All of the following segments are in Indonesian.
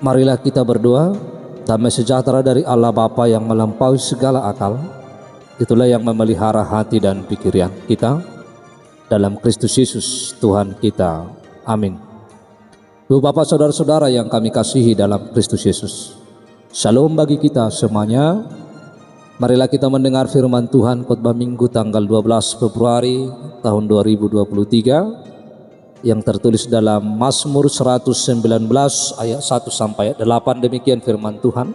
Marilah kita berdoa. Damai sejahtera dari Allah Bapa yang melampaui segala akal, itulah yang memelihara hati dan pikiran kita dalam Kristus Yesus Tuhan kita. Amin. Ibu Bapak saudara-saudara yang kami kasihi dalam Kristus Yesus, Shalom bagi kita semuanya. Marilah kita mendengar firman Tuhan khotbah Minggu tanggal 12 Februari tahun 2023 yang tertulis dalam Mazmur 119 ayat 1 sampai ayat 8. Demikian firman Tuhan.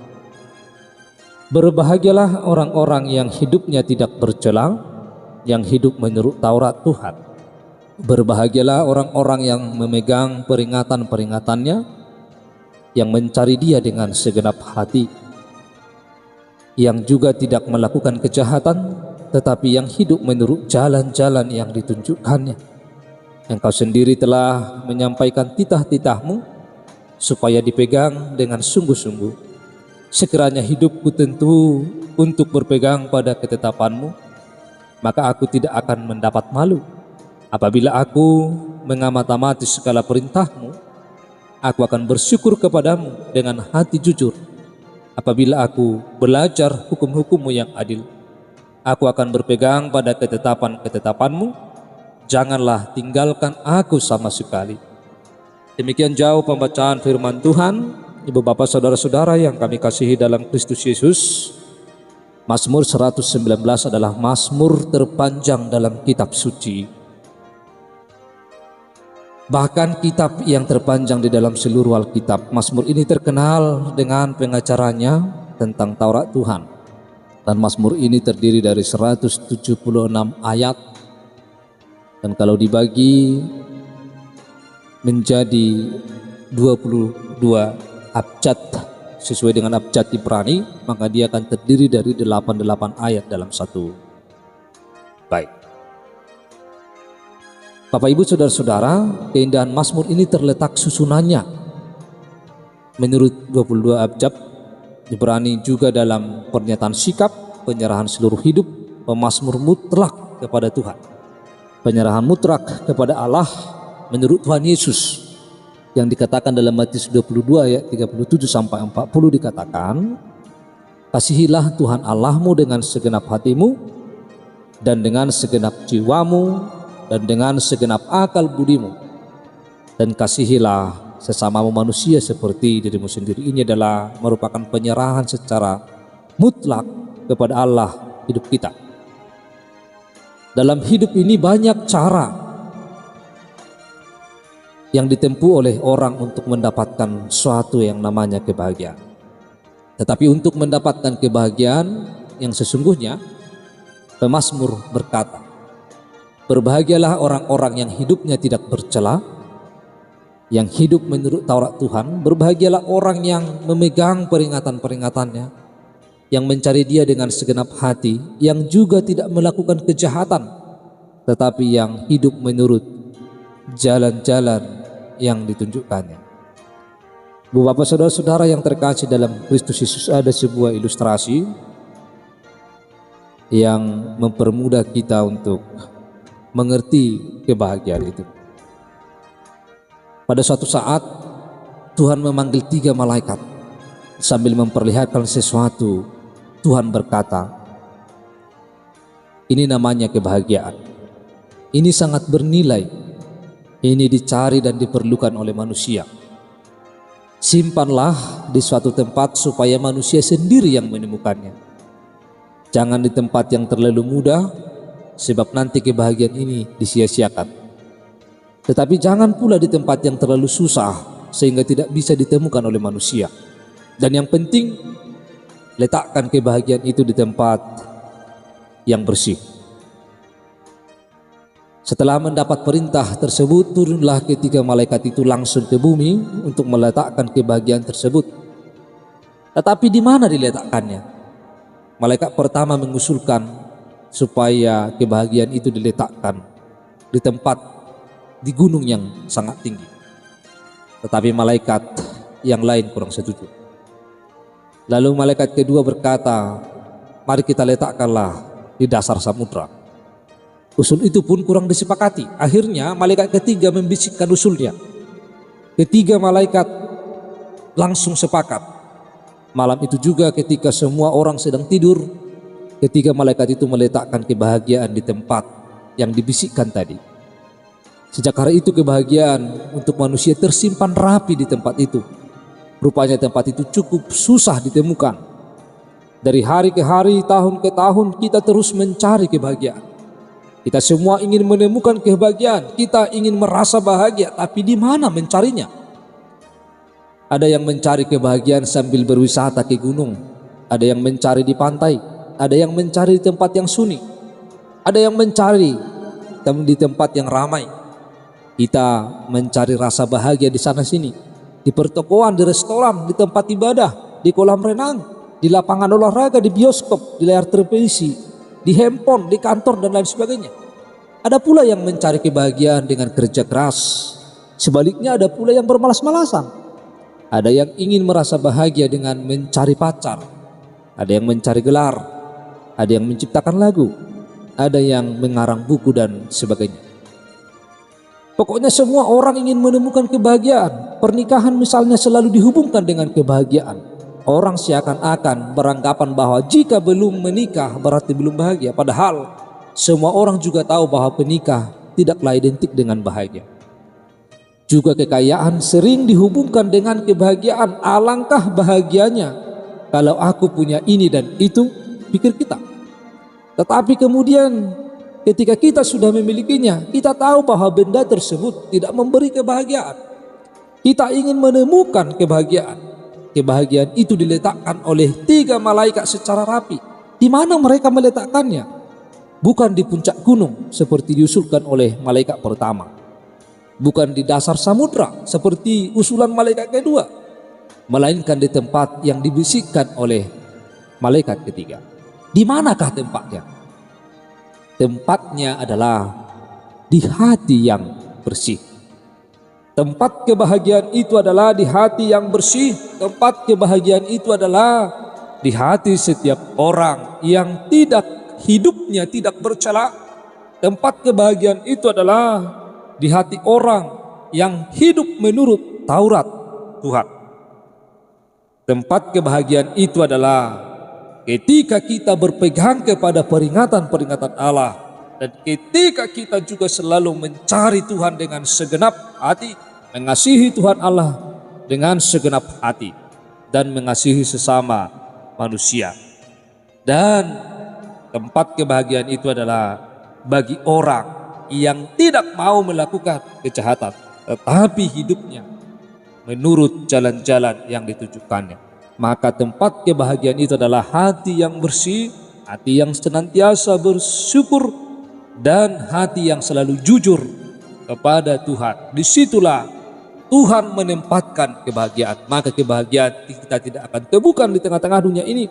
Berbahagialah orang-orang yang hidupnya tidak bercela, yang hidup menurut Taurat Tuhan. Berbahagialah orang-orang yang memegang peringatan-peringatannya, yang mencari Dia dengan segenap hati, yang juga tidak melakukan kejahatan, tetapi yang hidup menurut jalan-jalan yang ditunjukkannya. Engkau sendiri telah menyampaikan titah-titahmu supaya dipegang dengan sungguh-sungguh. Sekiranya hidupku tentu untuk berpegang pada ketetapanmu, maka aku tidak akan mendapat malu. Apabila aku mengamati segala perintahmu, aku akan bersyukur kepadamu dengan hati jujur. Apabila aku belajar hukum-hukummu yang adil, aku akan berpegang pada ketetapan-ketetapanmu. Janganlah tinggalkan aku sama sekali. Demikian jauh pembacaan firman Tuhan. Ibu bapak saudara-saudara yang kami kasihi dalam Kristus Yesus, Mazmur 119 adalah mazmur terpanjang dalam kitab suci. Bahkan kitab yang terpanjang di dalam seluruh Alkitab. Mazmur ini terkenal dengan pengacaranya tentang Taurat Tuhan. Dan mazmur ini terdiri dari 176 ayat. Dan kalau dibagi menjadi 22 abjad sesuai dengan abjad Ibrani, maka dia akan terdiri dari 88 ayat dalam satu bait. Bapak Ibu saudara-saudara, keindahan mazmur ini terletak susunannya menurut 22 abjad Ibrani, juga dalam pernyataan sikap, penyerahan seluruh hidup, pemazmur mutlak kepada Tuhan. Penyerahan mutlak kepada Allah menurut Tuhan Yesus yang dikatakan dalam Matius 22 ayat 37 sampai 40 dikatakan, kasihilah Tuhan Allahmu dengan segenap hatimu dan dengan segenap jiwamu dan dengan segenap akal budimu, dan kasihilah sesamamu manusia seperti dirimu sendiri. Ini adalah merupakan penyerahan secara mutlak kepada Allah hidup kita. Dalam hidup ini banyak cara yang ditempuh oleh orang untuk mendapatkan suatu yang namanya kebahagiaan. Tetapi untuk mendapatkan kebahagiaan yang sesungguhnya, pemazmur berkata, berbahagialah orang-orang yang hidupnya tidak bercela, yang hidup menurut Taurat Tuhan. Berbahagialah orang yang memegang peringatan-peringatannya, yang mencari Dia dengan segenap hati, yang juga tidak melakukan kejahatan, tetapi yang hidup menurut jalan-jalan yang ditunjukkannya. Bu Bapak saudara-saudara yang terkasih dalam Kristus Yesus, ada sebuah ilustrasi yang mempermudah kita untuk mengerti kebahagiaan itu. Pada suatu saat Tuhan memanggil 3 malaikat sambil memperlihatkan sesuatu. Tuhan berkata, ini namanya kebahagiaan. Ini sangat bernilai. Ini dicari dan diperlukan oleh manusia. Simpanlah di suatu tempat supaya manusia sendiri yang menemukannya. Jangan di tempat yang terlalu mudah, sebab nanti kebahagiaan ini disia-siakan. Tetapi jangan pula di tempat yang terlalu susah sehingga tidak bisa ditemukan oleh manusia. Dan yang penting, letakkan kebahagiaan itu di tempat yang bersih. Setelah mendapat perintah tersebut, turunlah ketiga malaikat itu langsung ke bumi untuk meletakkan kebahagiaan tersebut. Tetapi di mana diletakkannya? Malaikat pertama mengusulkan supaya kebahagiaan itu diletakkan di tempat di gunung yang sangat tinggi. Tetapi malaikat yang lain kurang setuju. Lalu malaikat kedua berkata, mari kita letakkanlah di dasar samudra. Usul itu pun kurang disepakati. Akhirnya malaikat ketiga membisikkan usulnya. Ketiga malaikat langsung sepakat. Malam itu juga ketika semua orang sedang tidur, ketika malaikat itu meletakkan kebahagiaan di tempat yang dibisikkan tadi. Sejak hari itu kebahagiaan untuk manusia tersimpan rapi di tempat itu. Rupanya tempat itu cukup susah ditemukan. Dari hari ke hari, tahun ke tahun, kita terus mencari kebahagiaan. Kita semua ingin menemukan kebahagiaan, kita ingin merasa bahagia, tapi di mana mencarinya? Ada yang mencari kebahagiaan sambil berwisata ke gunung, ada yang mencari di pantai, ada yang mencari di tempat yang sunyi, ada yang mencari di tempat yang ramai. Kita mencari rasa bahagia di sana sini, di pertokoan, di restoran, di tempat ibadah, di kolam renang, di lapangan olahraga, di bioskop, di layar televisi, di handphone, di kantor, dan lain sebagainya. Ada pula yang mencari kebahagiaan dengan kerja keras. Sebaliknya ada pula yang bermalas-malasan. Ada yang ingin merasa bahagia dengan mencari pacar. Ada yang mencari gelar. Ada yang menciptakan lagu. Ada yang mengarang buku dan sebagainya. Pokoknya semua orang ingin menemukan kebahagiaan. Pernikahan misalnya selalu dihubungkan dengan kebahagiaan. Orang seakan-akan beranggapan bahwa jika belum menikah berarti belum bahagia. Padahal semua orang juga tahu bahwa penikah tidaklah identik dengan bahagia. Juga kekayaan sering dihubungkan dengan kebahagiaan. Alangkah bahagianya kalau aku punya ini dan itu, pikir kita. Tetapi kemudian ketika kita sudah memilikinya, kita tahu bahwa benda tersebut tidak memberi kebahagiaan. Kita ingin menemukan kebahagiaan. Kebahagiaan itu diletakkan oleh 3 malaikat secara rapi. Di mana mereka meletakkannya? Bukan di puncak gunung seperti diusulkan oleh malaikat pertama. Bukan di dasar samudra seperti usulan malaikat kedua. Melainkan di tempat yang dibisikkan oleh malaikat ketiga. Di manakah tempatnya? Tempatnya adalah di hati yang bersih. Tempat kebahagiaan itu adalah di hati yang bersih. Tempat kebahagiaan itu adalah di hati setiap orang yang hidupnya tidak bercela. Tempat kebahagiaan itu adalah di hati orang yang hidup menurut Taurat Tuhan. Tempat kebahagiaan itu adalah ketika kita berpegang kepada peringatan-peringatan Allah, dan ketika kita juga selalu mencari Tuhan dengan segenap hati, mengasihi Tuhan Allah dengan segenap hati, dan mengasihi sesama manusia. Dan tempat kebahagiaan itu adalah bagi orang yang tidak mau melakukan kejahatan, tetapi hidupnya menurut jalan-jalan yang ditujukannya. Maka tempat kebahagiaan itu adalah hati yang bersih, hati yang senantiasa bersyukur, dan hati yang selalu jujur kepada Tuhan. Disitulah Tuhan menempatkan kebahagiaan. Maka kebahagiaan kita tidak akan temukan di tengah-tengah dunia ini.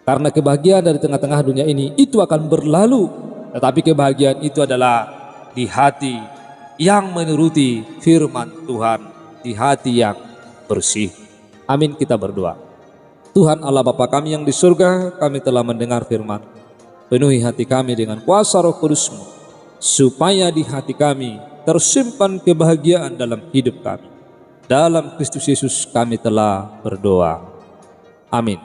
Karena kebahagiaan dari tengah-tengah dunia ini itu akan berlalu. Tetapi kebahagiaan itu adalah di hati yang menuruti firman Tuhan, di hati yang bersih. Amin, kita berdoa. Tuhan Allah Bapa kami yang di surga, kami telah mendengar firman. Penuhi hati kami dengan kuasa Roh Kudus-Mu, supaya di hati kami tersimpan kebahagiaan dalam hidup kami. Dalam Kristus Yesus kami telah berdoa. Amin.